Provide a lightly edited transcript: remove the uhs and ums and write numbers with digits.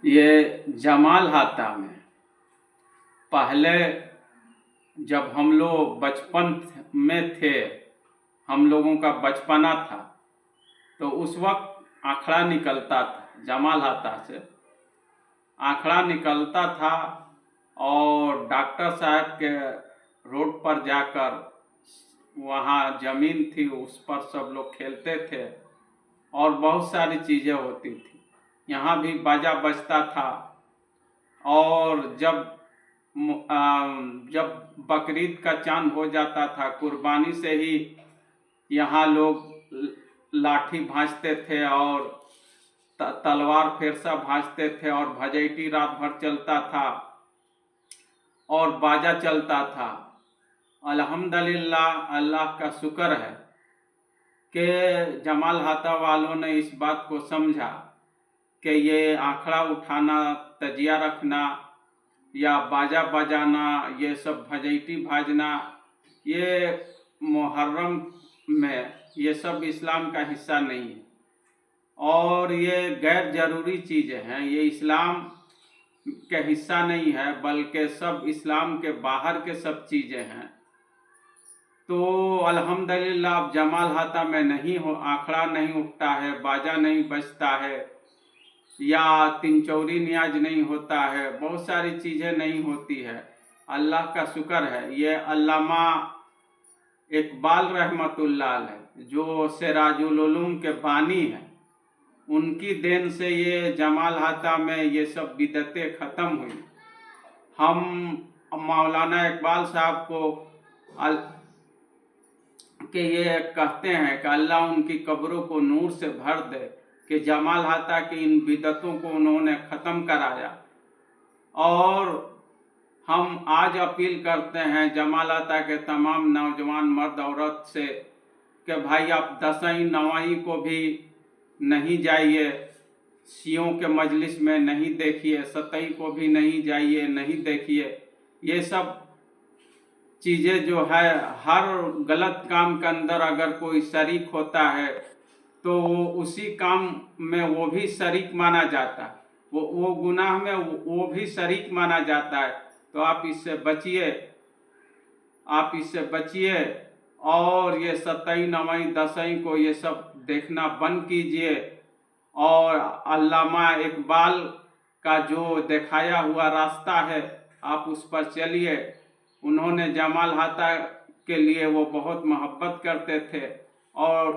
ये जमाल हाता में पहले जब हम लोग बचपन में थे, हम लोगों का बचपना था, तो उस वक्त आंकड़ा निकलता था। जमाल हाता से आंकड़ा निकलता था और डॉक्टर साहब के रोड पर जाकर, वहाँ ज़मीन थी, उस पर सब लोग खेलते थे और बहुत सारी चीज़ें होती थी। यहाँ भी बाजा बजता था और जब बकरीद का चांद हो जाता था, कुर्बानी से ही यहाँ लोग लाठी भांजते थे और तलवार फेरसा भांजते थे और भजैटी रात भर चलता था और बाजा चलता था। अल्हम्दुलिल्लाह, अल्लाह का शुक्र है कि जमाल हाता वालों ने इस बात को समझा कि ये आंकड़ा उठाना, तजिया रखना या बाजा बजाना, ये सब भजैटी भाजना, ये मुहर्रम में ये सब इस्लाम का हिस्सा नहीं है और ये गैर ज़रूरी चीज़ें हैं। ये इस्लाम के हिस्सा नहीं है, बल्कि सब इस्लाम के बाहर के सब चीज़ें हैं। तो अल्हम्दुलिल्लाह अब जमाल हाता में नहीं हो, आंकड़ा नहीं उठता है, बाजा नहीं बजता है या तिनचौरी न्याज नहीं होता है, बहुत सारी चीज़ें नहीं होती है। अल्लाह का शुक्र है। ये अल्लामा इकबाल रहमतुल्लाह अलैह, जो सिराजुल उलूम के बानी हैं, उनकी देन से ये जमाल हाता में ये सब बिदतें ख़त्म हुई। हम मौलाना इकबाल साहब को कि ये कहते हैं कि अल्लाह उनकी कब्रों को नूर से भर दे कि जमाल हाता की इन बिदतों को उन्होंने ख़त्म कराया। और हम आज अपील करते हैं जमाल हाता के तमाम नौजवान मर्द औरत से कि भाई आप दसवीं नौवीं को भी नहीं जाइए, शियों के मजलिस में नहीं देखिए, सतई को भी नहीं जाइए, नहीं देखिए। ये सब चीज़ें जो है, हर गलत काम के अंदर अगर कोई शरीक होता है तो वो उसी काम में वो भी शरीक माना जाता है, वो गुनाह में वो भी शरीक माना जाता है। तो आप इससे बचिए और ये सतई नवई दसवीं को ये सब देखना बंद कीजिए और अल्लामा इकबाल का जो दिखाया हुआ रास्ता है आप उस पर चलिए। उन्होंने जमाल हाता के लिए वो बहुत मोहब्बत करते थे और